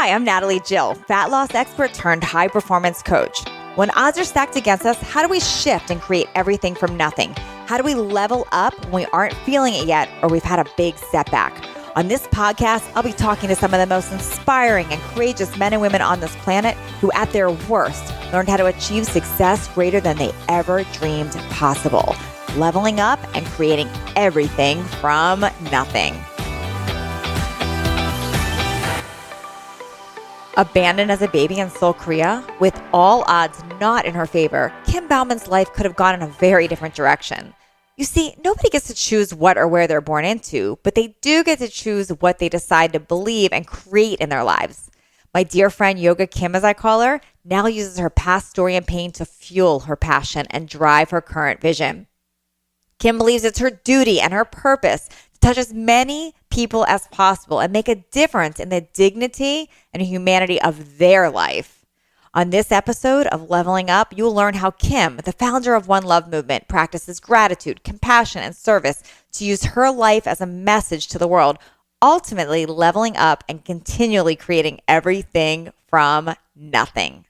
Hi, I'm Natalie Jill, fat loss expert turned high performance coach. When odds are stacked against us, how do we shift and create everything from nothing? How do we level up when we aren't feeling it yet or we've had a big setback? On this podcast, I'll be talking to some of the most inspiring and courageous men and women on this planet who, at their worst, learned how to achieve success greater than they ever dreamed possible, leveling up and creating everything from nothing. Abandoned as a baby in Seoul, Korea, with all odds not in her favor, Kim Bauman's life could have gone in a very different direction. You see, nobody gets to choose what or where they're born into, but they do get to choose what they decide to believe and create in their lives. My dear friend Yoga Kim, as I call her, now uses her past story and pain to fuel her passion and drive her current vision. Kim believes it's her duty and her purpose to touch as many people as possible and make a difference in the dignity and humanity of their life. On this episode of Leveling Up, you'll learn how Kim, the founder of One Love Movement, practices gratitude, compassion, and service to use her life as a message to the world, ultimately leveling up and continually creating everything from nothing.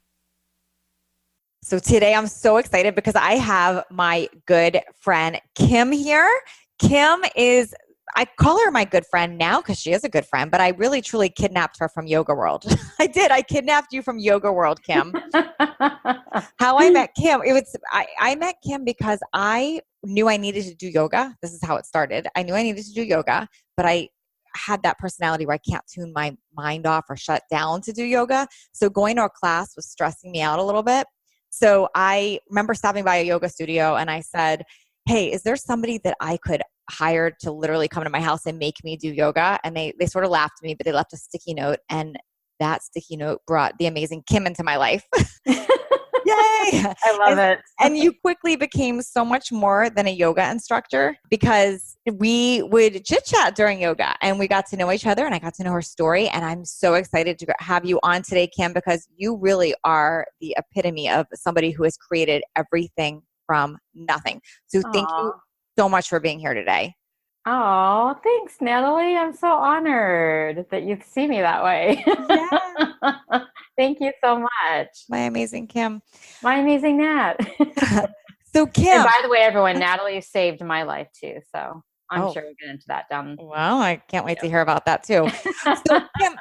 So today I'm so excited because I have my good friend Kim here. Kim is, I call her my good friend now because she is a good friend, but I really truly kidnapped her from Yoga World. I did. I kidnapped you from Yoga World, Kim. How I met Kim, I met Kim because I knew I needed to do yoga. This is how it started. I knew I needed to do yoga, but I had that personality where I can't tune my mind off or shut down to do yoga. So going to a class was stressing me out a little bit. So I remember stopping by a yoga studio and I said, hey, is there somebody that I could hire to literally come to my house and make me do yoga? And they sort of laughed at me, but they left a sticky note. And that sticky note brought the amazing Kim into my life. Yay! I love it. And you quickly became so much more than a yoga instructor because we would chit chat during yoga and we got to know each other and I got to know her story. And I'm so excited to have you on today, Kim, because you really are the epitome of somebody who has created everything from nothing. So thank you so much for being here today. Oh, thanks, Natalie. I'm so honored that you see me that way. Yeah. Thank you so much. My amazing Kim. My amazing Nat. So Kim. And by the way, everyone, Natalie saved my life too. So I'm sure we'll get into that down. Well, I can't wait to hear about that too. So Kim,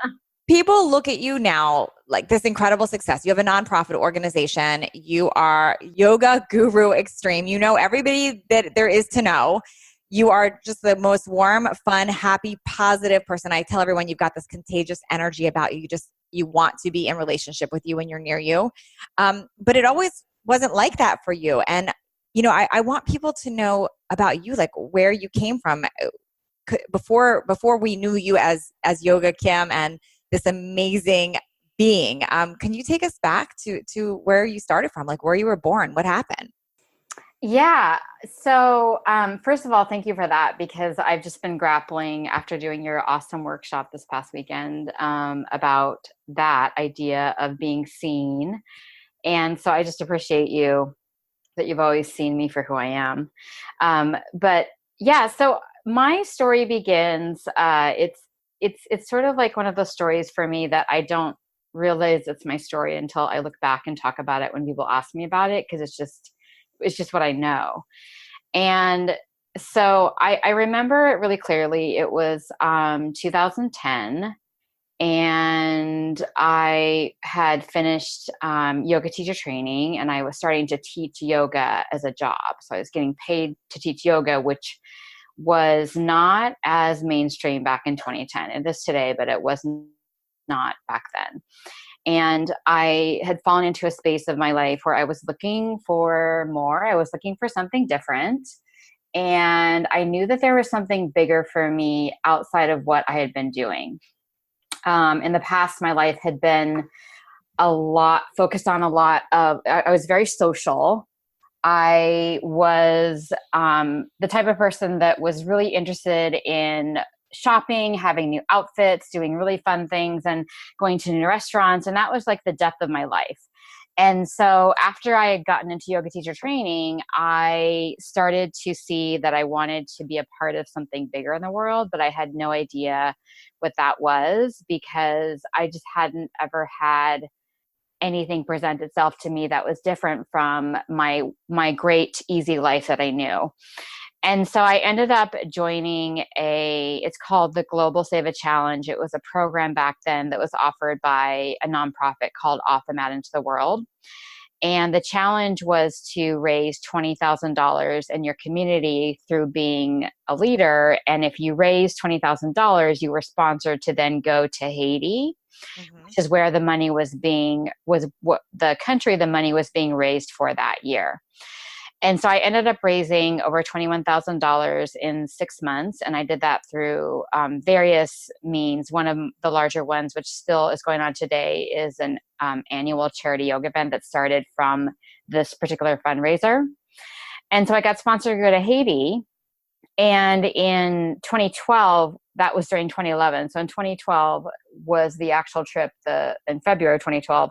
people look at you now like this incredible success. You have a nonprofit organization. You are Yoga Guru Extreme. You know everybody that there is to know. You are just the most warm, fun, happy, positive person. I tell everyone you've got this contagious energy about you. You want to be in relationship with you when you're near you. But it always wasn't like that for you. And, you know, I want people to know about you, like where you came from before we knew you as Yoga Kim and this amazing being. Can you take us back to where you started from, like where you were born? What happened? Yeah. So first of all, thank you for that because I've just been grappling after doing your awesome workshop this past weekend about that idea of being seen. And so I just appreciate you that you've always seen me for who I am. But yeah, so my story begins, it's sort of like one of those stories for me that I don't realize it's my story until I look back and talk about it when people ask me about it, because it's just what I know. And so I remember it really clearly. It was 2010 and I had finished yoga teacher training and I was starting to teach yoga as a job. So I was getting paid to teach yoga, which was not as mainstream back in 2010. It is today, but it was not back then. And I had fallen into a space of my life where I was looking for more. I was looking for something different. And I knew that there was something bigger for me outside of what I had been doing. In the past, my life had been focused on a lot of, I was very social. I was the type of person that was really interested in shopping, having new outfits, doing really fun things and going to new restaurants. And that was like the depth of my life. And so after I had gotten into yoga teacher training, I started to see that I wanted to be a part of something bigger in the world, but I had no idea what that was because I just hadn't ever had anything present itself to me that was different from my great easy life that I knew. And so I ended up joining it's called the Global Save a Challenge. It was a program back then that was offered by a nonprofit called Off the Mat into the World. And the challenge was to raise $20,000 in your community through being a leader. And if you raised $20,000, you were sponsored to then go to Haiti, which is where the money was what the country the money was being raised for that year. And so I ended up raising over $21,000 in 6 months. And I did that through various means. One of the larger ones, which still is going on today, is an annual charity yoga event that started from this particular fundraiser. And so I got sponsored to go to Haiti. And in 2012, that was during 2011. So in 2012 was the actual trip in February of 2012.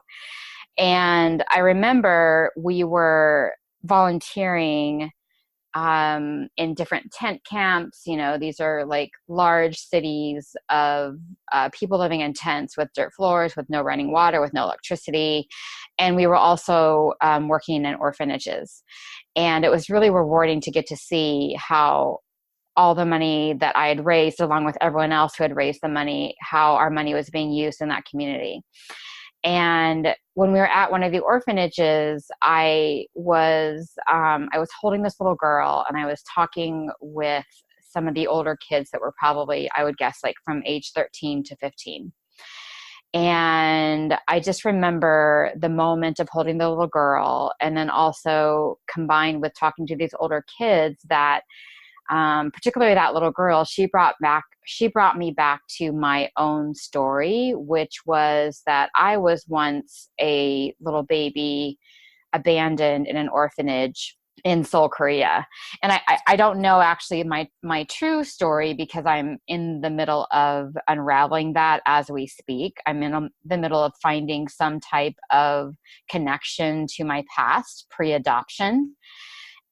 And I remember we were volunteering in different tent camps. These are like large cities of people living in tents with dirt floors, with no running water, with no electricity. And we were also working in orphanages. And it was really rewarding to get to see how all the money that I had raised, along with everyone else who had raised the money, how our money was being used in that community. And when we were at one of the orphanages, I was holding this little girl, and I was talking with some of the older kids that were probably, I would guess, like from age 13 to 15. And I just remember the moment of holding the little girl, and then also combined with talking to these older kids, that particularly that little girl, she brought me back to my own story, which was that I was once a little baby abandoned in an orphanage in Seoul, Korea. And I don't know actually my true story, because I'm in the middle of unraveling that as we speak. I'm in the middle of finding some type of connection to my past pre-adoption.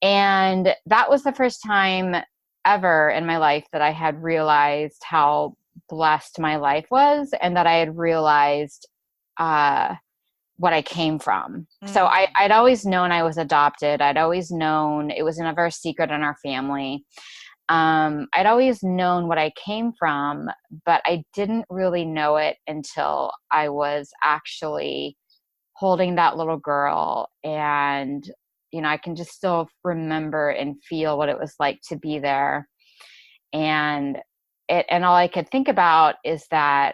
And that was the first time ever in my life that I had realized how blessed my life was, and that I had realized what I came from. So I'd always known I was adopted. I'd always known it was never a secret in our family. I'd always known what I came from, but I didn't really know it until I was actually holding that little girl. And I can just still remember and feel what it was like to be there. And all I could think about is that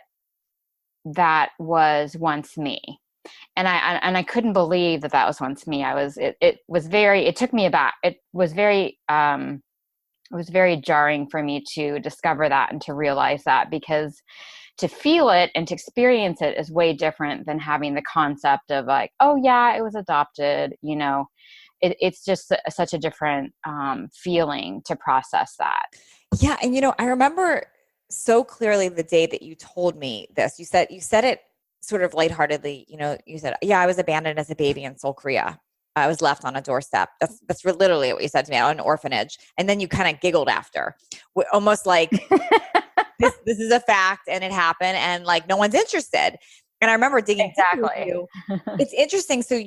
was once me. And I couldn't believe that was once me. It took me aback. It was very jarring for me to discover that and to realize that, because to feel it and to experience it is way different than having the concept of like, oh yeah, it was adopted, It's just such a different feeling to process that. Yeah. And, I remember so clearly the day that you told me this. You said it sort of lightheartedly. You said, yeah, I was abandoned as a baby in Seoul, Korea. I was left on a doorstep. That's literally what you said to me, an orphanage. And then you kind of giggled after, almost like this is a fact and it happened, and like no one's interested. And I remember digging exactly. You. It's interesting. So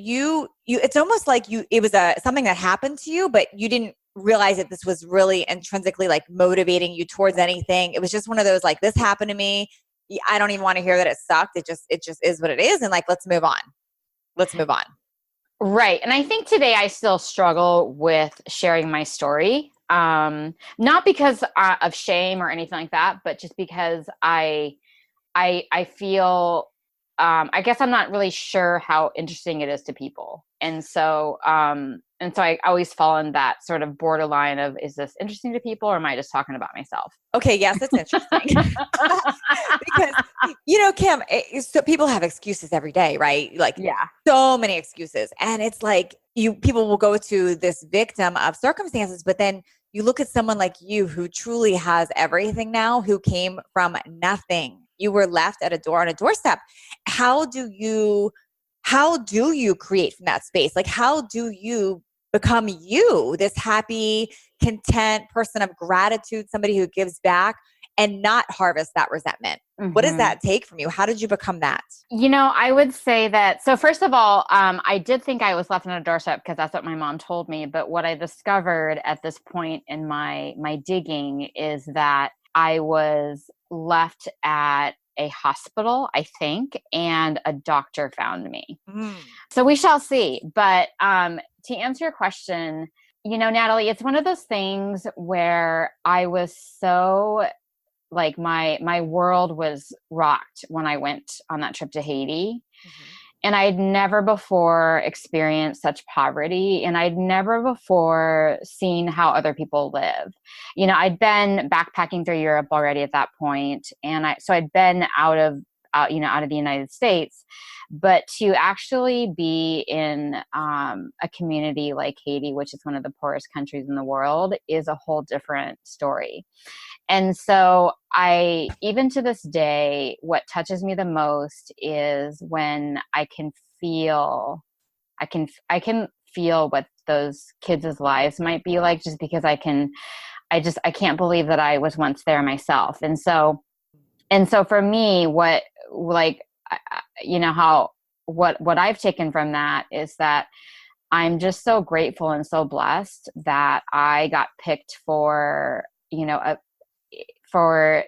it's almost like it was something that happened to you, but you didn't realize that this was really intrinsically like motivating you towards anything. It was just one of those, like, this happened to me. I don't even want to hear that it sucked. It just is what it is. And like, let's move on. Right. And I think today I still struggle with sharing my story. Not because of shame or anything like that, but just because I feel, I guess I'm not really sure how interesting it is to people. And so I always fall in that sort of borderline of, is this interesting to people, or am I just talking about myself? Okay. Yes, it's interesting. Because, Kim, so people have excuses every day, right? Like, yeah, so many excuses. And it's like people will go to this victim of circumstances, but then you look at someone like you who truly has everything now, who came from nothing. You were left on a doorstep. How how do you create from that space? Like, how do you become you, this happy, content person of gratitude, somebody who gives back and not harvest that resentment? What does that take from you? How did you become that? I would say that, so first of all, I did think I was left on a doorstep because that's what my mom told me. But what I discovered at this point in my digging is that I was left at a hospital, I think, and a doctor found me. So we shall see. But to answer your question, Natalie, it's one of those things where I was so like my world was rocked when I went on that trip to Haiti. And I'd never before experienced such poverty, and I'd never before seen how other people live. I'd been backpacking through Europe already at that point, and I'd been out of the United States, but to actually be in a community like Haiti, which is one of the poorest countries in the world, is a whole different story. And so even to this day, what touches me the most is when I can feel what those kids' lives might be like, just because I can't believe that I was once there myself. And so for me, what I've taken from that is that I'm just so grateful and so blessed that I got picked for a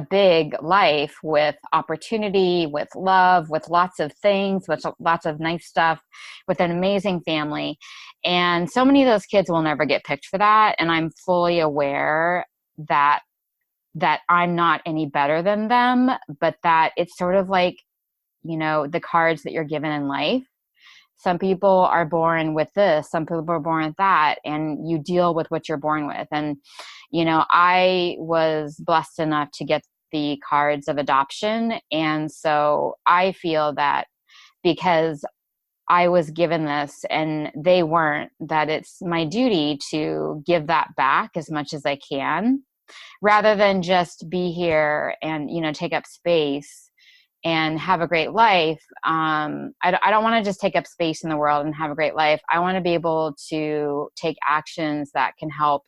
big life with opportunity, with love, with lots of things, with lots of nice stuff, with an amazing family. And so many of those kids will never get picked for that. And I'm fully aware that I'm not any better than them, but that it's sort of like, the cards that you're given in life. Some people are born with this, some people are born with that, and you deal with what you're born with. And, I was blessed enough to get the cards of adoption. And so I feel that because I was given this and they weren't, that it's my duty to give that back as much as I can, rather than just be here and, take up space and have a great life. I don't want to just take up space in the world and have a great life. I want to be able to take actions that can help,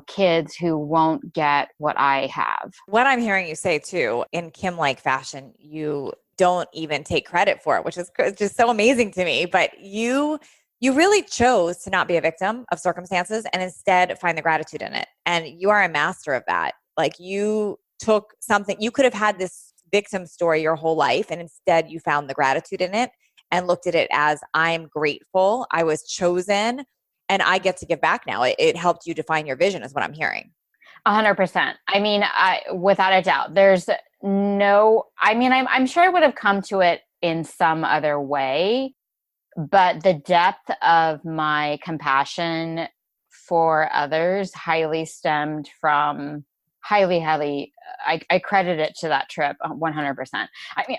kids who won't get what I have. What I'm hearing you say too, in Kim-like fashion, you don't even take credit for it, which is just so amazing to me. But you really chose to not be a victim of circumstances and instead find the gratitude in it. And you are a master of that. Like, you took something, you could have had this victim story your whole life, and instead you found the gratitude in it and looked at it as, I'm grateful, I was chosen, and I get to give back now. It helped you define your vision, is what I'm hearing. 100%. I mean, without a doubt, I'm sure I would have come to it in some other way, but the depth of my compassion for others highly stemmed from I credit it to that trip 100%.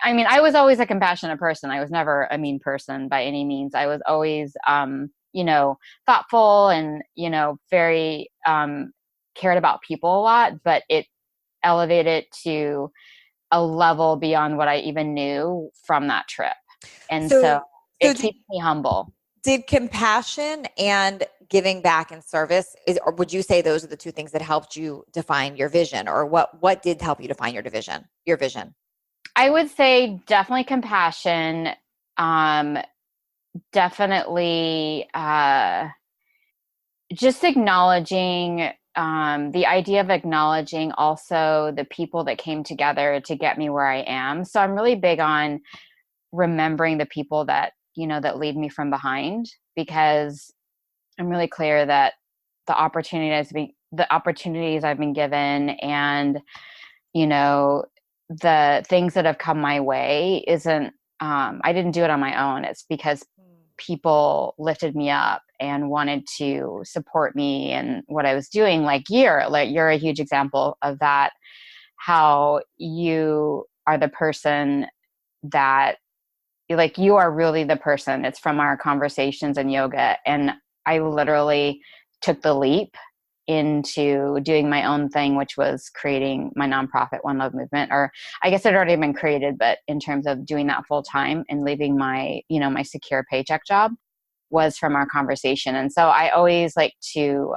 I was always a compassionate person. I was never a mean person by any means. I was always, thoughtful and, very, cared about people a lot, but it elevated to a level beyond what I even knew from that trip. And so it keeps me humble. Did compassion and giving back and service, or would you say those are the two things that helped you define your vision, or what did help you define your vision? I would say definitely compassion. Definitely just acknowledging, the idea of acknowledging also the people that came together to get me where I am. So I'm really big on remembering the people that, that lead me from behind, because I'm really clear that the opportunities I've been given, and, the things that have come my way isn't, I didn't do it on my own. It's because people lifted me up and wanted to support me and what I was doing. Like you're a huge example of that, how you are the person that, like, you are really the person. It's from our conversations in yoga. And I literally took the leap into doing my own thing, which was creating my nonprofit One Love Movement. Or I guess it had already been created, but in terms of doing that full time and leaving my, my secure paycheck job, was from our conversation. And so I always like to,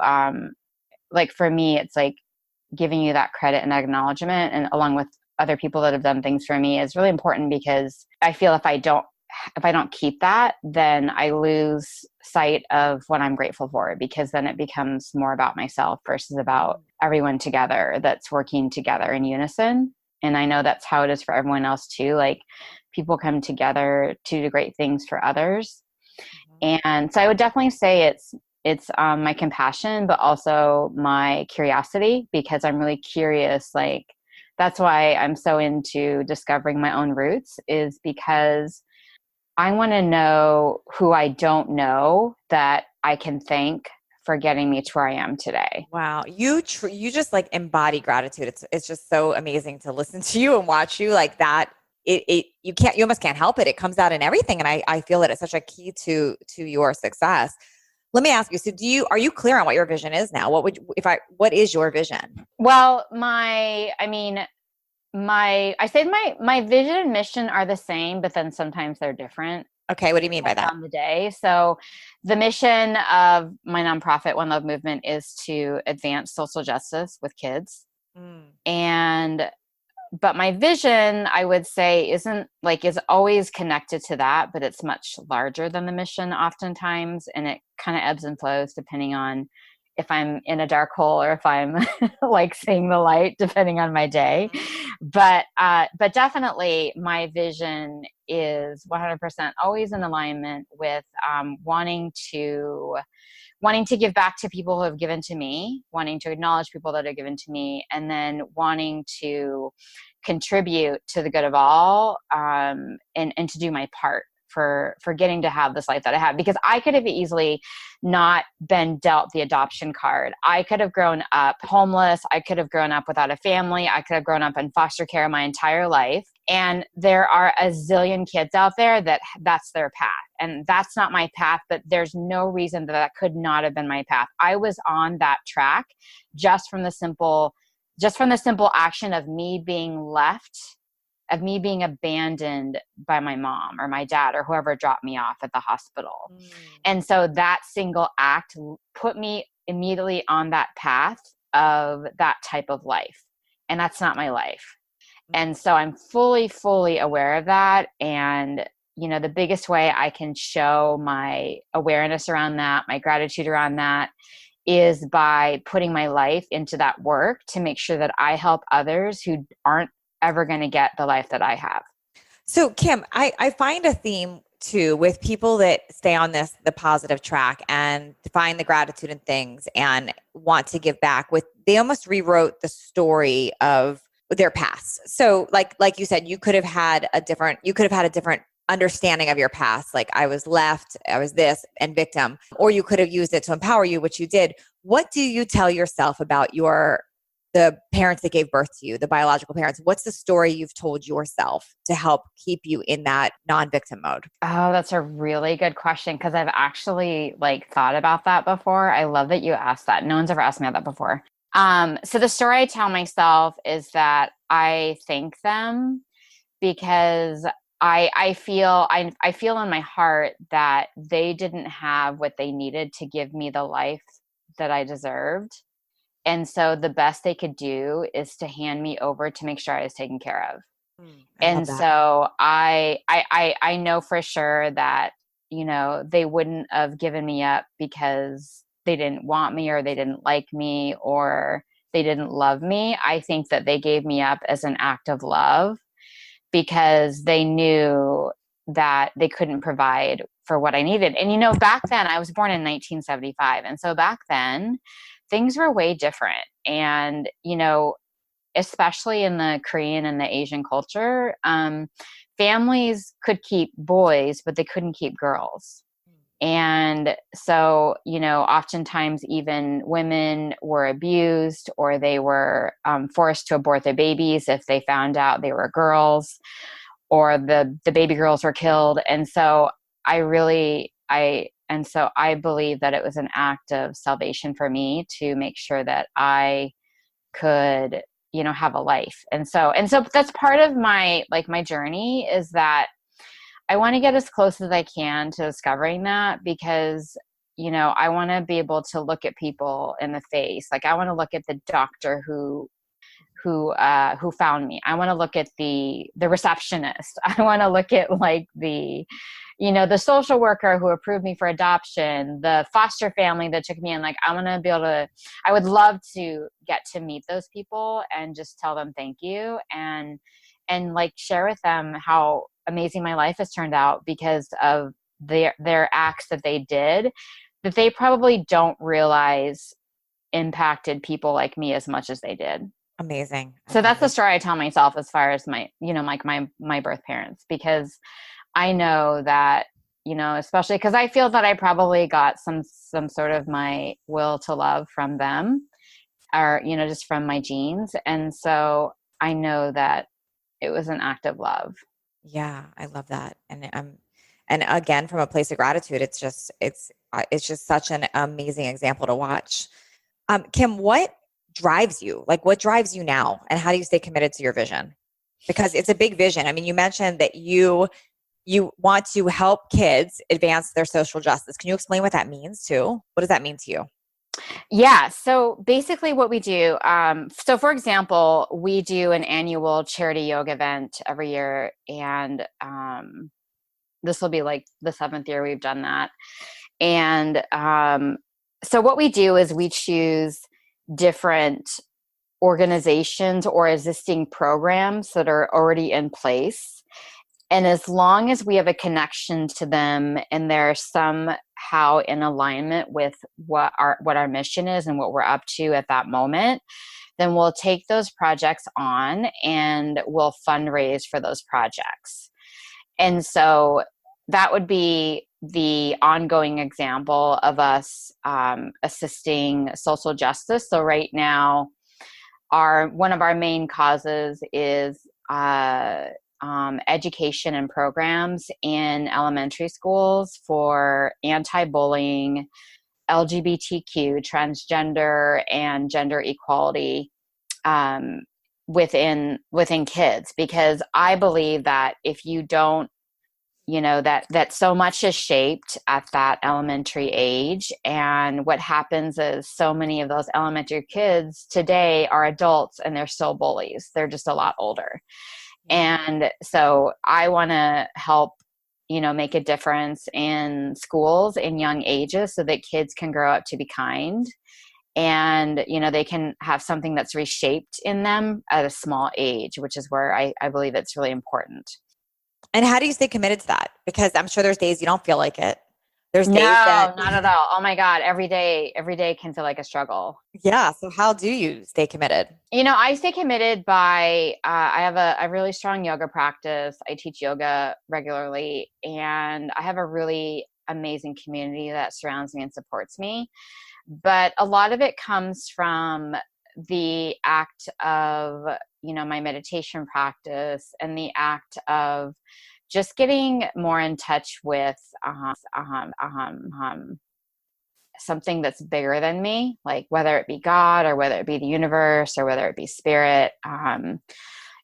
like for me, it's like giving you that credit and acknowledgement, and along with other people that have done things for me, is really important, because I feel if I don't keep that, then I lose sight of what I'm grateful for, because then it becomes more about myself versus about everyone together that's working together in unison. And I know that's how it is for everyone else too. Like, people come together to do great things for others. And so I would definitely say it's my compassion, but also my curiosity, because I'm really curious. Like, that's why I'm so into discovering my own roots, is because I want to know who I don't know that I can thank for getting me to where I am today. Wow. You just like embody gratitude. It's just so amazing to listen to you and watch you like that. You almost can't help it. It comes out in everything. And I feel that it's such a key to your success. Let me ask you, so are you clear on what your vision is now? What is your vision? Well, I say my vision and mission are the same, but then sometimes they're different. Okay. What do you mean by that? On the day. So the mission of my nonprofit One Love Movement is to advance social justice with kids. But my vision, I would say, is always connected to that, but it's much larger than the mission oftentimes. And it kind of ebbs and flows depending on if I'm in a dark hole or if I'm like seeing the light, depending on my day. But definitely my vision is 100% always in alignment with wanting to give back to people who have given to me, wanting to acknowledge people that have given to me, and then wanting to contribute to the good of all, and to do my part for getting to have this life that I have. Because I could have easily not been dealt the adoption card. I could have grown up homeless. I could have grown up without a family. I could have grown up in foster care my entire life. And there are a zillion kids out there that's their path. And that's not my path, but there's no reason that could not have been my path. I was on that track just from the simple action of me being left, of me being abandoned by my mom or my dad or whoever dropped me off at the hospital. And so that single act put me immediately on that path of that type of life. And that's not my life. And so I'm fully, fully aware of that. And, the biggest way I can show my awareness around that, my gratitude around that, is by putting my life into that work to make sure that I help others who aren't ever going to get the life that I have. So Kim, I find a theme too with people that stay on the positive track and find the gratitude in things and want to give back. They almost rewrote the story of their past. So like you said, you could have had a different understanding of your past. Like, I was left, I was this and victim, or you could have used it to empower you, which you did. What do you tell yourself about the parents that gave birth to you, the biological parents? What's the story you've told yourself to help keep you in that non-victim mode? Oh, that's a really good question, because I've actually thought about that before. I love that you asked that. No one's ever asked me that before. So the story I tell myself is that I thank them, because I feel in my heart that they didn't have what they needed to give me the life that I deserved. And so the best they could do is to hand me over to make sure I was taken care of. And so I know for sure that, they wouldn't have given me up because they didn't want me or they didn't like me or they didn't love me. I think that they gave me up as an act of love, because they knew that they couldn't provide for what I needed. And, back then, I was born in 1975. And so back then, things were way different. And, especially in the Korean and the Asian culture, families could keep boys, but they couldn't keep girls. And so, oftentimes even women were abused, or they were forced to abort their babies if they found out they were girls, or the baby girls were killed. And so I And so I believe that it was an act of salvation for me to make sure that I could, have a life. And so that's part of my journey, is that I want to get as close as I can to discovering that, because I want to be able to look at people in the face. Like, I want to look at the doctor who found me. I want to look at the receptionist. I want to look at like the social worker who approved me for adoption, the foster family that took me in. Like, I want to be able to, I would love to get to meet those people and just tell them thank you, and like share with them how amazing my life has turned out because of their acts that they did, that they probably don't realize impacted people like me as much as they did. Amazing. I So love that's the it. story I tell myself as far as like my birth parents, because I know that, especially because I feel that I probably got some sort of my will to love from them, or, just from my genes. And so I know that it was an act of love. Yeah, I love that. And again, from a place of gratitude, it's just such an amazing example to watch. Kim, what drives you? Like, what drives you now, and how do you stay committed to your vision? Because it's a big vision. I mean, you mentioned that you want to help kids advance their social justice. Can you explain what that means too? What does that mean to you? Yeah. So basically what we do, so for example, we do an annual charity yoga event every year. And this will be like the 7th year we've done that. And so what we do is we choose different organizations or existing programs that are already in place. And as long as we have a connection to them and they're somehow in alignment with what our mission is and what we're up to at that moment, then we'll take those projects on and we'll fundraise for those projects. And so that would be the ongoing example of us assisting social justice. So right now, one of our main causes is education and programs in elementary schools for anti-bullying, LGBTQ, transgender, and gender equality within kids. Because I believe that if you don't, that so much is shaped at that elementary age. And what happens is so many of those elementary kids today are adults and they're still bullies. They're just a lot older. And so I want to help, make a difference in schools in young ages so that kids can grow up to be kind, and, they can have something that's reshaped in them at a small age, which is where I believe it's really important. And how do you stay committed to that? Because I'm sure there's days you don't feel like it. There's No, days that, not at all. Oh my God. Every day can feel like a struggle. yeah. So how do you stay committed? I stay committed by, I have a really strong yoga practice. I teach yoga regularly, and I have a really amazing community that surrounds me and supports me. But a lot of it comes from the act of, my meditation practice, and the act of just getting more in touch with something that's bigger than me, like whether it be God or whether it be the universe or whether it be spirit,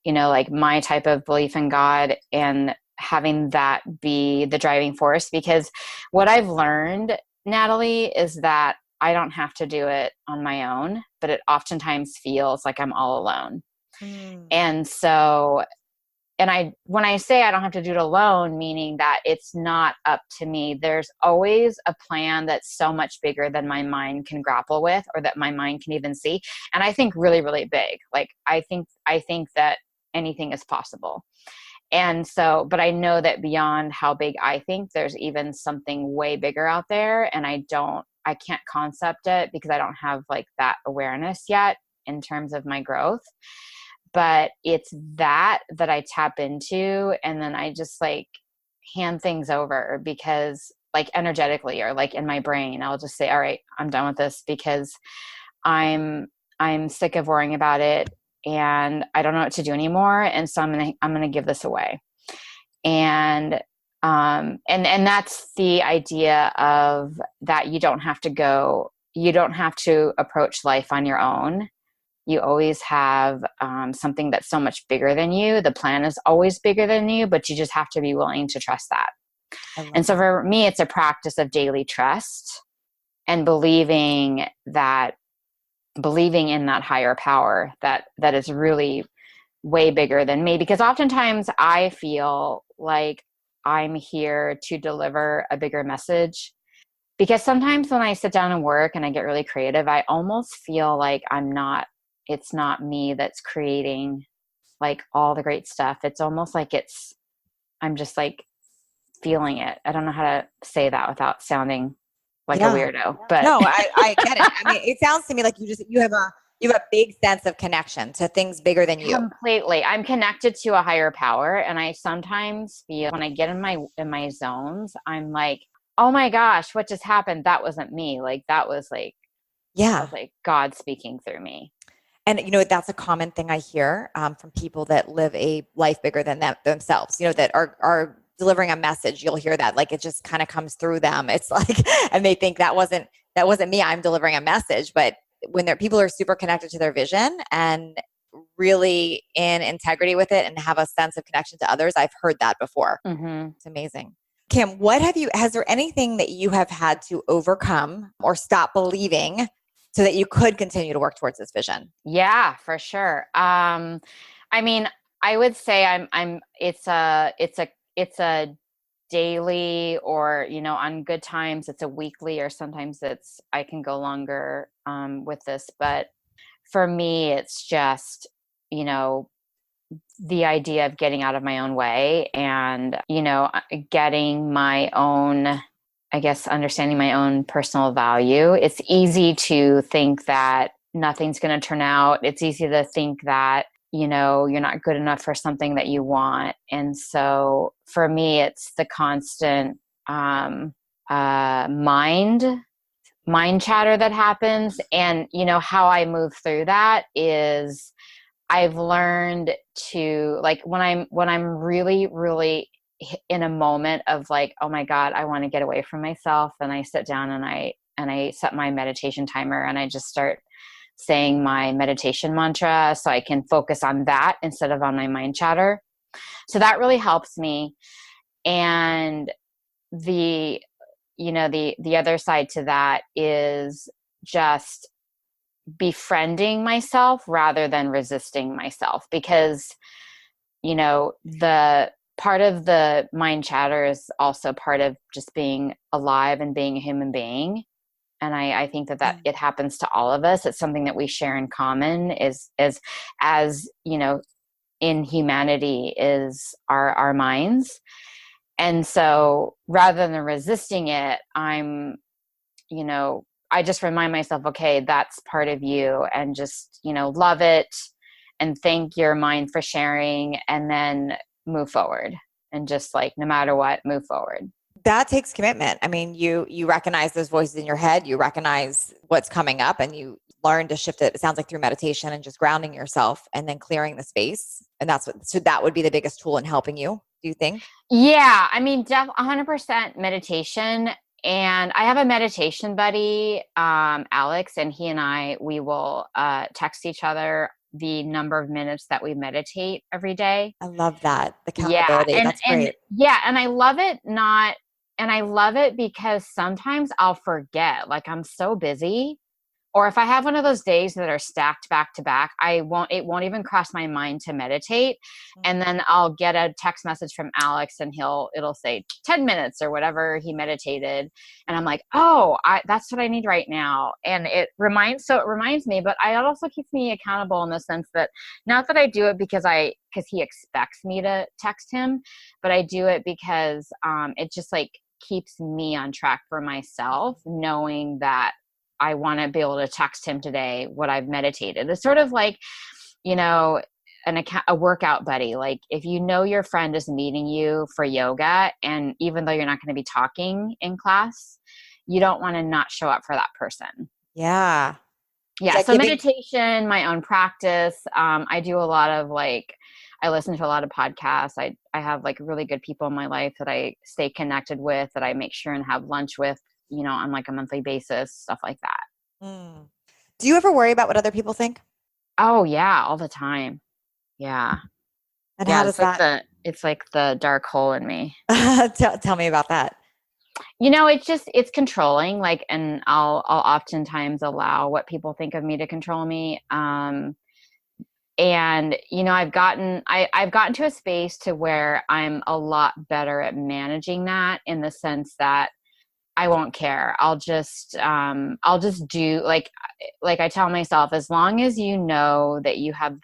like my type of belief in God, and having that be the driving force. Because what I've learned, Natalie, is that I don't have to do it on my own, but it oftentimes feels like I'm all alone. Mm. And so, when I say I don't have to do it alone, meaning that it's not up to me, there's always a plan that's so much bigger than my mind can grapple with, or that my mind can even see. And I think really, really big. Like, I think that anything is possible. And so, but I know that beyond how big I think, there's even something way bigger out there. And I can't concept it because I don't have like that awareness yet in terms of my growth. But it's that I tap into, and then I just like hand things over, because like energetically, or like in my brain, I'll just say, all right, I'm done with this, because I'm sick of worrying about it, and I don't know what to do anymore. And so I'm going to give this away. And And that's the idea of that you don't have to approach life on your own. You always have something that's so much bigger than you. The plan is always bigger than you, but you just have to be willing to trust that. I love And so that. for me, it's a practice of daily trust and believing in that higher power that is really way bigger than me. Because oftentimes I feel like I'm here to deliver a bigger message. Because sometimes when I sit down and work and I get really creative, I almost feel like it's not me that's creating like all the great stuff. It's almost like I'm just like feeling it. I don't know how to say that without sounding like a Yeah. weirdo, but No, I get it. I mean, it sounds to me like you have a big sense of connection to things bigger than you. completely. I'm connected to a higher power, and I sometimes feel when I get in my zones, I'm like, "Oh my gosh, what just happened? That wasn't me. Like that Yeah. was like God speaking through me." And that's a common thing I hear from people that live a life bigger than themselves. That are delivering a message. You'll hear that, like it just kind of comes through them. It's like, and they think that wasn't me. I'm delivering a message. But when people are super connected to their vision and really in integrity with it and have a sense of connection to others, I've heard that before. Mm-hmm. It's amazing. Kim, has there anything that you have had to overcome or stop believing so that you could continue to work towards this vision? Yeah, for sure. I mean, I would say it's a daily, or on good times it's a weekly, or sometimes I can go longer with this. But for me, it's just you know the idea of getting out of my own way, and getting my own, I guess, understanding my own personal value. It's easy to think that nothing's going to turn out. It's easy to think that you're not good enough for something that you want. And so for me, it's the constant mind chatter that happens. And how I move through that is I've learned to, like, when I'm really really in a moment of like, oh my God, I want to get away from myself, and I sit down and I set my meditation timer, and I just start saying my meditation mantra so I can focus on that instead of on my mind chatter. So that really helps me. And the the other side to that is just befriending myself rather than resisting myself, because the part of the mind chatter is also part of just being alive and being a human being. And I think that it happens to all of us. It's something that we share in common, is as in humanity, is our minds. And so rather than resisting it, you know, I just remind myself, okay, that's part of you, and just, love it and thank your mind for sharing, and then move forward, and just, like, no matter what, move forward. That takes commitment. I mean, you recognize those voices in your head, you recognize what's coming up, and you learn to shift it. It sounds like through meditation and just grounding yourself and then clearing the space. And so that would be the biggest tool in helping you, do you think? Yeah, I mean, 100% meditation. And I have a meditation buddy, Alex, and he and we will text each other the number of minutes that we meditate every day. I love that. The Yeah, accountability. That's and great. yeah, and I love it because sometimes I'll forget, like, I'm so busy, or if I have one of those days that are stacked back to back, it won't even cross my mind to meditate. And then I'll get a text message from Alex, and it'll say 10 minutes or whatever he meditated. And I'm like, oh, that's what I need right now. And it reminds me, but it also keeps me accountable in the sense that, not that I do it because he expects me to text him, but I do it because it just, like, keeps me on track for myself, knowing that I want to be able to text him today what I've meditated. It's sort of like, a workout buddy. Like, if your friend is meeting you for yoga, and even though you're not going to be talking in class, you don't want to not show up for that person. Yeah. Is Yeah. that So giving? meditation, my own practice. I do a lot of like, I listen to a lot of podcasts. I have like really good people in my life that I stay connected with, that I make sure and have lunch with, on like a monthly basis, stuff like that. Mm. Do you ever worry about what other people think? Oh yeah, all the time. Yeah. And how Yeah. does that? It's like the dark hole in me. Tell me about that. It's controlling, like, and I'll oftentimes allow what people think of me to control me. And I've gotten to a space to where I'm a lot better at managing that, in the sense that I won't care. I'll just do like I tell myself, as long as you know that you had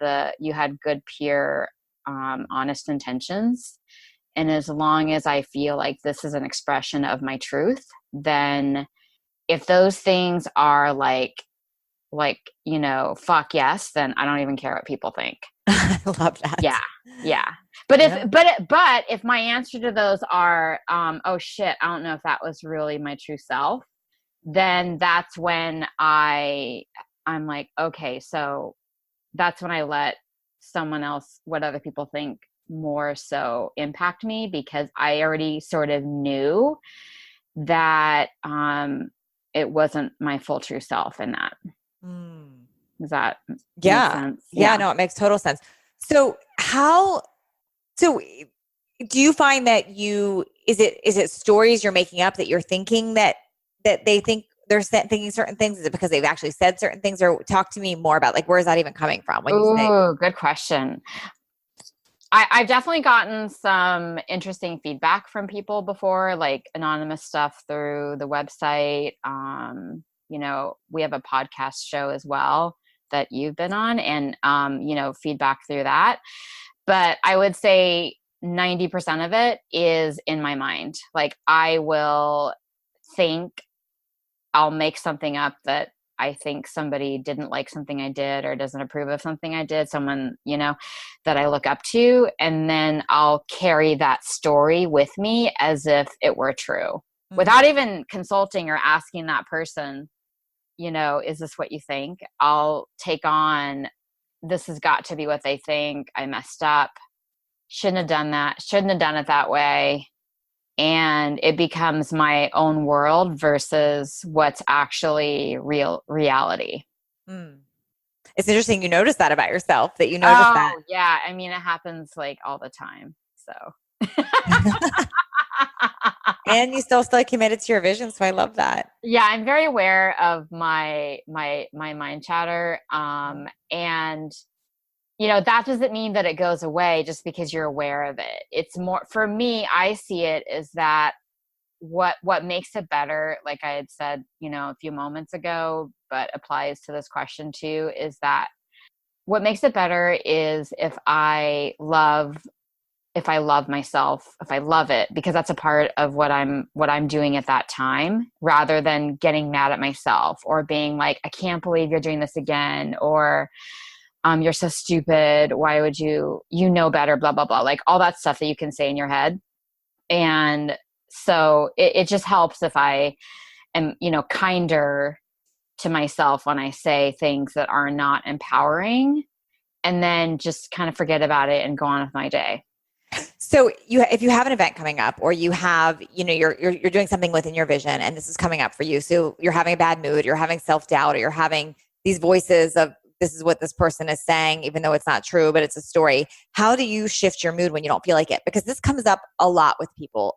good, pure, honest intentions, and as long as I feel like this is an expression of my truth, then if those things are fuck yes, then I don't even care what people think. I love Yeah. that. Yeah. But Yeah. if my answer to those are, oh shit, I don't know if that was really my true self, then that's when I'm like, okay, so that's when I let someone else, what other people think, more so impact me, because I already sort of knew that it wasn't my full true self in that. Mm. Does that make Yeah. sense? Yeah. Yeah. No, it makes total sense. So so do you find that is it stories you're making up that you're thinking that they think they're thinking certain things? Is it because they've actually said certain things? Or talk to me more about, like, where is that even coming from when you say? Oh, good question. I've definitely gotten some interesting feedback from people before, like anonymous stuff through the website. We have a podcast show as well that you've been on, and feedback through that. But I would say 90% of it is in my mind. Like, I will think, I'll make something up that I think somebody didn't like something I did, or doesn't approve of something I did, someone, that I look up to. And then I'll carry that story with me as if it were true, Mm. without even consulting or asking that person, is this what you think? I'll take on, this has got to be what they think. I messed up. Shouldn't have done that. Shouldn't have done it that way. And it becomes my own world versus what's actually reality. Mm. It's interesting you notice that about yourself, that you notice that. Oh yeah, I mean, it happens like all the time. So And you still stay committed to your vision. So I love that. yeah, I'm very aware of my mind chatter, and that doesn't mean that it goes away just because you're aware of it. It's more, for me, I see it as that what makes it better, like I had said, a few moments ago, but applies to this question too, is that what makes it better is if I love myself, if I love it, because that's a part of what I'm doing at that time, rather than getting mad at myself, or being like, I can't believe you're doing this again, or you're so stupid, why would you know better, blah blah blah, like all that stuff that you can say in your head. And so it just helps if I am, kinder to myself when I say things that are not empowering, and then just kind of forget about it and go on with my day. So if you have an event coming up, or you have, you're doing something within your vision, and this is coming up for you. So you're having a bad mood, you're having self-doubt, or you're having these voices of, this is what this person is saying, even though it's not true, but it's a story. How do you shift your mood when you don't feel like it? Because this comes up a lot with people.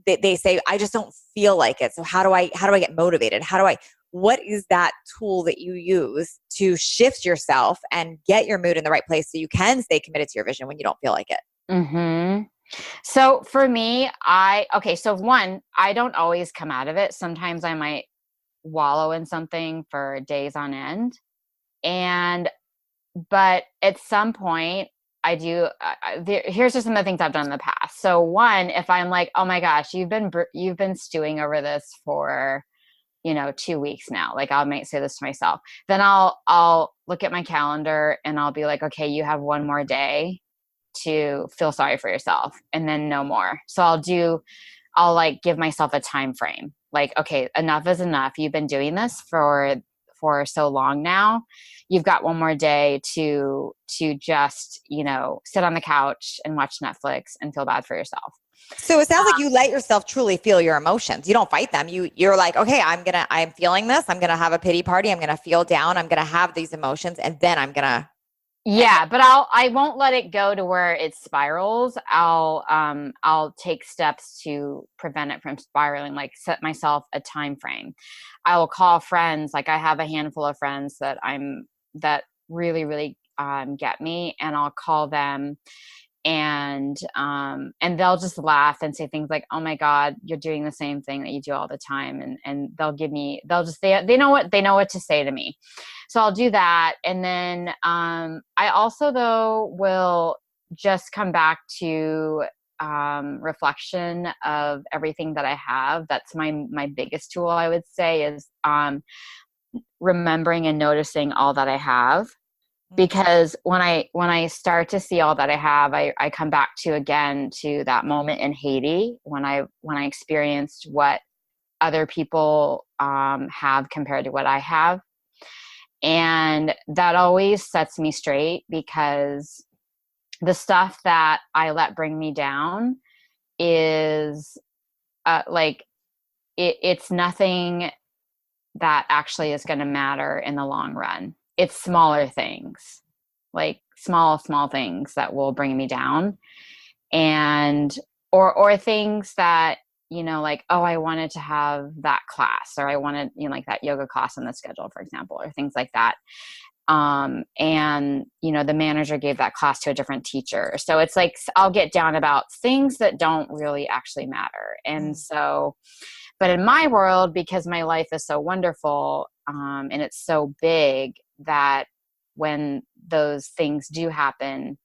They say, I just don't feel like it. So how do I get motivated? What is that tool that you use to shift yourself and get your mood in the right place so you can stay committed to your vision when you don't feel like it? Mm-hmm. So for me, so one, I don't always come out of it. Sometimes I might wallow in something for days on end. But at some point, I do. Here's just some of the things I've done in the past. So one, if I'm like, oh my gosh, you've been stewing over this for 2 weeks now. Like, I might say this to myself. Then I'll look at my calendar and I'll be like, okay, you have one more day to feel sorry for yourself, and then no more. So I'll like give myself a time frame. Like, okay, enough is enough. You've been doing this for for so long now, you've got one more day to just, sit on the couch and watch Netflix and feel bad for yourself. So it sounds like you let yourself truly feel your emotions. You don't fight them. You're like, okay, I'm feeling this. I'm going to have a pity party. I'm going to feel down. I'm going to have these emotions. And then I'm going to. Yeah, but I won't let it go to where it spirals. I'll take steps to prevent it from spiraling, like set myself a time frame. I will call friends. Like I have a handful of friends that really, really get me, and I'll call them, and they'll just laugh and say things like, "Oh my God, you're doing the same thing that you do all the time," and they know what to say to me. So I'll do that. And then I also, though, will just come back to reflection of everything that I have. That's my biggest tool, I would say, is remembering and noticing all that I have. Because when I start to see all that I have, I come back again to that moment in Haiti when I experienced what other people have compared to what I have. And that always sets me straight, because the stuff that I let bring me down is it's nothing that actually is going to matter in the long run. It's smaller things, like small things that will bring me down, and or things that, like, oh, I wanted to have that class, or I wanted, like that yoga class on the schedule, for example, or things like that. And, the manager gave that class to a different teacher. So it's like, I'll get down about things that don't really actually matter. And so, but in my world, because my life is so wonderful, and it's so big, that when those things do happen,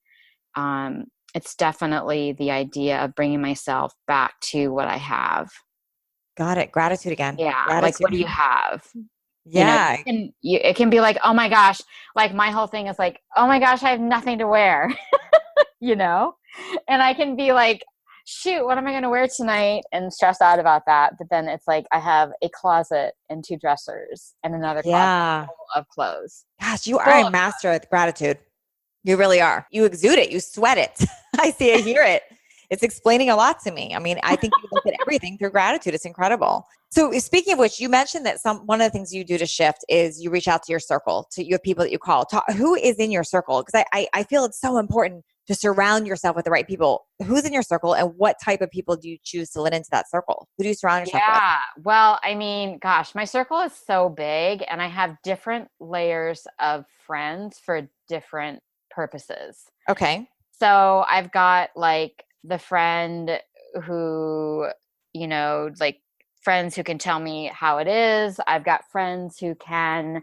it's definitely the idea of bringing myself back to what I have. Got it. Gratitude again. Yeah. Gratitude. Like, what do you have? Yeah. It can be like, oh my gosh, like my whole thing is like, oh my gosh, I have nothing to wear, and I can be like, shoot, what am I going to wear tonight? And stress out about that. But then it's like, I have a closet and 2 dressers and another closet full of clothes. Gosh, you are a master at gratitude. You really are. You exude it. You sweat it. I see it, hear it. It's explaining a lot to me. I mean, I think you look at everything through gratitude. It's incredible. So speaking of which, you mentioned that one of the things you do to shift is you reach out to your circle, to your people that you call. Who is in your circle? Because I feel it's so important to surround yourself with the right people. Who's in your circle, and what type of people do you choose to let into that circle? Who do you surround yourself with? Yeah. Well, I mean, gosh, my circle is so big, and I have different layers of friends for different purposes. Okay. So I've got like the friend who, like friends who can tell me how it is. I've got friends who can,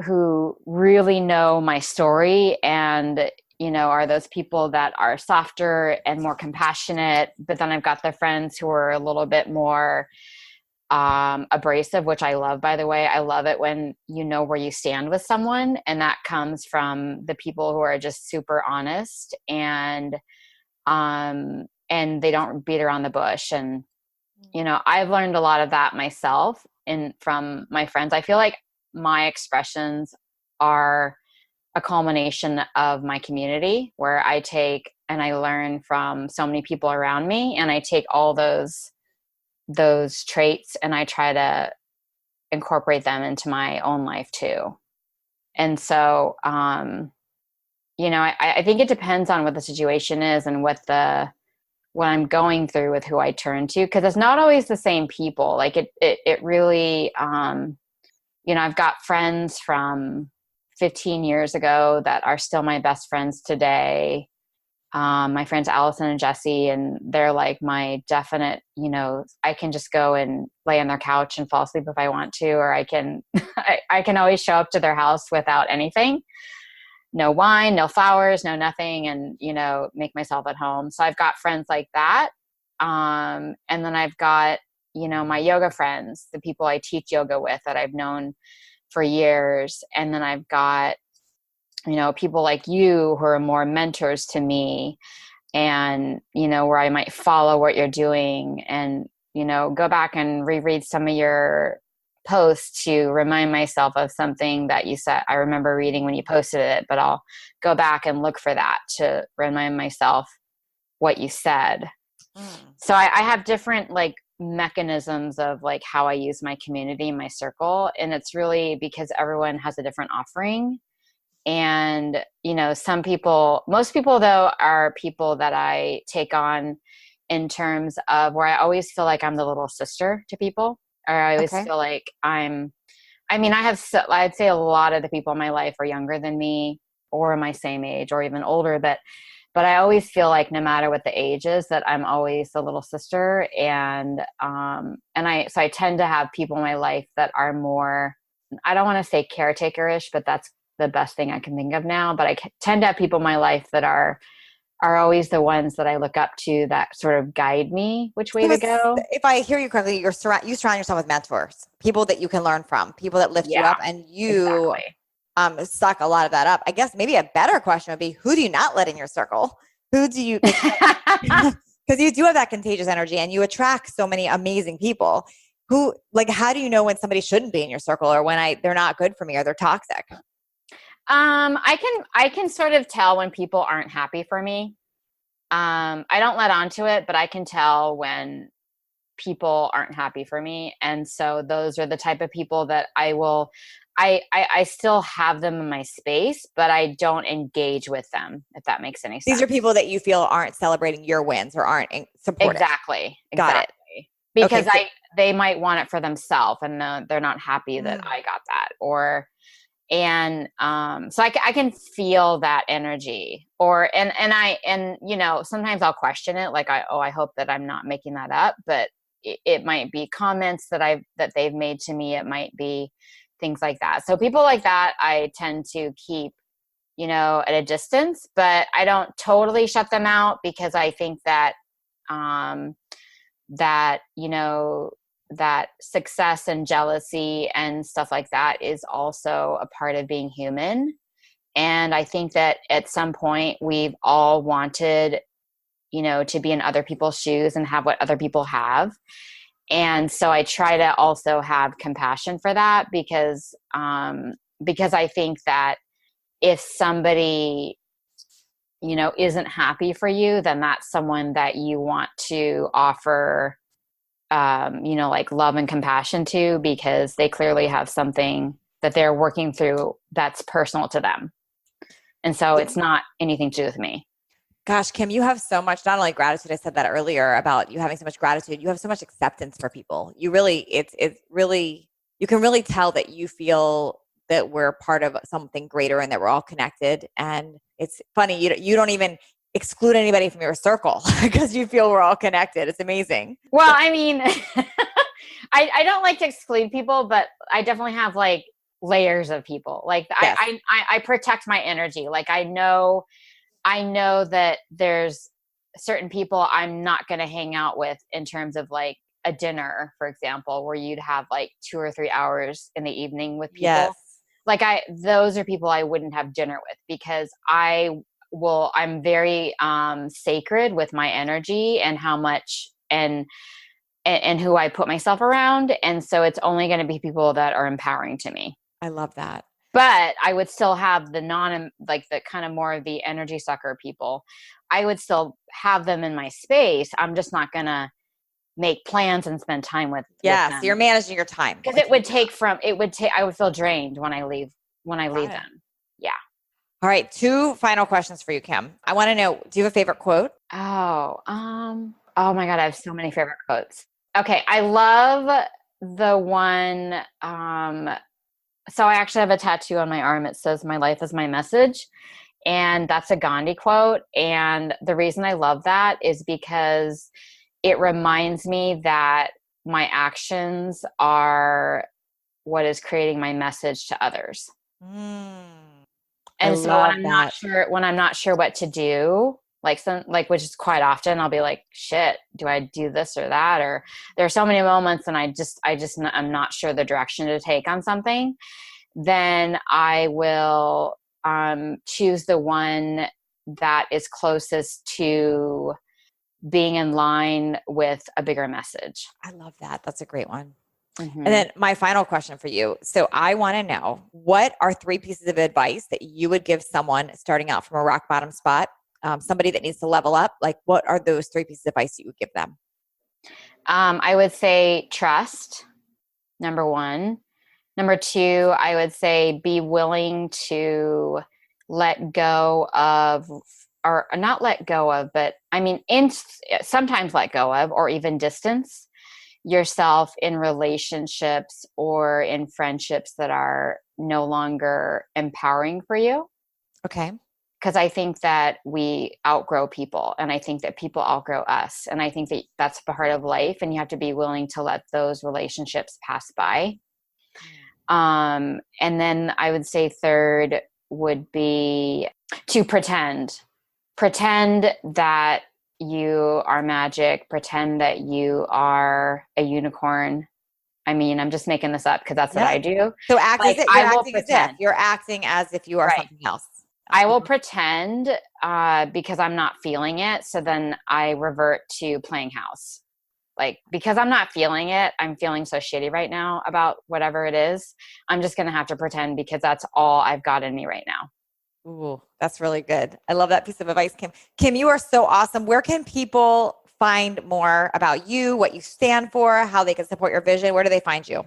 who really know my story, and, are those people that are softer and more compassionate. But then I've got the friends who are a little bit more abrasive, which I love, by the way. I love it when you know where you stand with someone, and that comes from the people who are just super honest, and they don't beat around the bush. And I've learned a lot of that myself from my friends. I feel like my expressions are a culmination of my community, where I take and I learn from so many people around me, and I take all those traits and I try to incorporate them into my own life too. And so, I think it depends on what the situation is and what I'm going through with who I turn to, because it's not always the same people. Like it really, I've got friends from 15 years ago that are still my best friends today. My friends Allison and Jesse, and they're like my definite, I can just go and lay on their couch and fall asleep if I want to, or I can, I can always show up to their house without anything, no wine, no flowers, no nothing, and, make myself at home. So I've got friends like that. And then I've got, my yoga friends, the people I teach yoga with that I've known for years. And then I've got, people like you who are more mentors to me, and, where I might follow what you're doing and, go back and reread some of your post to remind myself of something that you said. I remember reading when you posted it, but I'll go back and look for that to remind myself what you said. So I have different like mechanisms of like how I use my community, my circle. And it's really because everyone has a different offering. And, you know, most people though are people that I take on in terms of where I always feel like I'm the little sister to people, or I always Okay. feel like I'd say a lot of the people in my life are younger than me or my same age or even older, but I always feel like no matter what the age is, that I'm always the little sister. So I tend to have people in my life that are more, I don't want to say caretaker-ish, but that's the best thing I can think of now. But tend to have people in my life that are always the ones that I look up to that sort of guide me which way to go. If I hear you correctly, you surround yourself with mentors, people that you can learn from, people that lift you Yeah, up, and you exactly. suck a lot of that up. I guess maybe a better question would be, who do you not let in your circle? Who do you, because you do have that contagious energy and you attract so many amazing people. Who, like, how do you know when somebody shouldn't be in your circle or when they're not good for me or they're toxic? I can sort of tell when people aren't happy for me. I don't let on to it, but I can tell when people aren't happy for me. And so those are the type of people that I still have them in my space, but I don't engage with them, if that makes any These sense. are people that you feel aren't celebrating your wins or aren't supportive. Exactly. Got it. Okay. Because they might want it for themselves and they're not happy that Mm. I got that, so I can feel that energy, and you know, sometimes I'll question it, like I hope that I'm not making that up, but it might be comments that they've made to me. It might be things like that. So people like that, I tend to keep, you know, at a distance, but I don't totally shut them out, because I think that, um, you know, that success and jealousy and stuff like that is also a part of being human. And I think that at some point we've all wanted, you know, to be in other people's shoes and have what other people have. And so I try to also have compassion for that, because I think that if somebody, you know, isn't happy for you, then that's someone that you want to offer, you know, like love and compassion to, because they clearly have something that they're working through that's personal to them. And so it's not anything to do with me. Gosh, Kim, you have so much, not only gratitude, I said that earlier about you having so much gratitude, you have so much acceptance for people. You really, it's really, you can really tell that you feel that we're part of something greater and that we're all connected. And it's funny, you don't even exclude anybody from your circle because you feel we're all connected. It's amazing. Well, I mean, I don't like to exclude people, but I definitely have like layers of people. Like Yes. I protect my energy. Like I know that there's certain people I'm not going to hang out with, in terms of like a dinner, for example, where you'd have like 2 or 3 hours in the evening with people. Yes. Like those are people I wouldn't have dinner with, because I'm very sacred with my energy and how much and who I put myself around. And so it's only going to be people that are empowering to me. I love that. But I would still have like the kind of more of the energy sucker people. I would still have them in my space. I'm just not going to make plans and spend time with Yeah. them. So you're managing your time. Because I would feel drained when I leave them. Yeah. All right. 2 final questions for you, Kim. I want to know, do you have a favorite quote? Oh my God, I have so many favorite quotes. Okay. I love the one, so I actually have a tattoo on my arm. It says, "My life is my message." And that's a Gandhi quote. And the reason I love that is because it reminds me that my actions are what is creating my message to others. I And so love that. when I'm not sure what to do, which is quite often, I'll be like, shit, do I do this or that? Or there are so many moments and I'm not sure the direction to take on something. Then I will choose the one that is closest to being in line with a bigger message. I love that. That's a great one. And then my final question for you. So I want to know, what are 3 pieces of advice that you would give someone starting out from a rock bottom spot, somebody that needs to level up? Like, what are those 3 pieces of advice you would give them? I would say trust, number 1. Number 2, I would say be willing to let go of, or not let go of, but I mean, sometimes let go of, or even distance yourself in relationships or in friendships that are no longer empowering for you. Okay. Because I think that we outgrow people, and I think that people outgrow us. And I think that that's part of life, and you have to be willing to let those relationships pass by. And then I would say 3rd would be to pretend that you are magic, pretend that you are a unicorn. I mean, I'm just making this up because that's what I do. So act as if you're acting as if you are something else. I will pretend because I'm not feeling it. So then I revert to playing house. Like, because I'm not feeling it, I'm feeling so shitty right now about whatever it is. I'm just going to have to pretend because that's all I've got in me right now. Ooh, that's really good. I love that piece of advice, Kim. Kim, you are so awesome. Where can people find more about you, what you stand for, how they can support your vision? Where do they find you?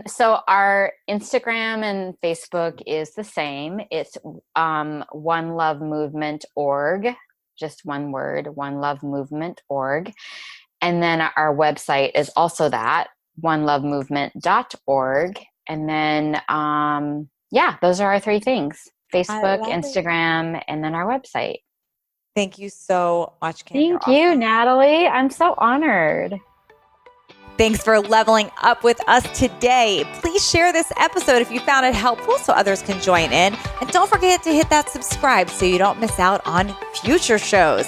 So our Instagram and Facebook is the same. It's onelovemovement.org, just one word, onelovemovement.org. And then our website is also that, onelovemovement.org. And then, those are our 3 things: Facebook, Instagram, and then our website. Thank you so much, Kim. Thank you, Natalie. I'm so honored. Thanks for leveling up with us today. Please share this episode if you found it helpful so others can join in. And don't forget to hit that subscribe so you don't miss out on future shows.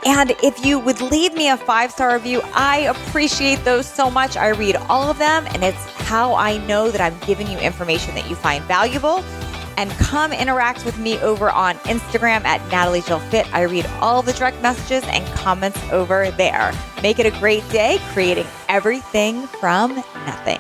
And if you would leave me a 5-star review, I appreciate those so much. I read all of them, and it's how I know that I'm giving you information that you find valuable. And come interact with me over on Instagram at NatalieJillFit. I read all the direct messages and comments over there. Make it a great day, creating everything from nothing.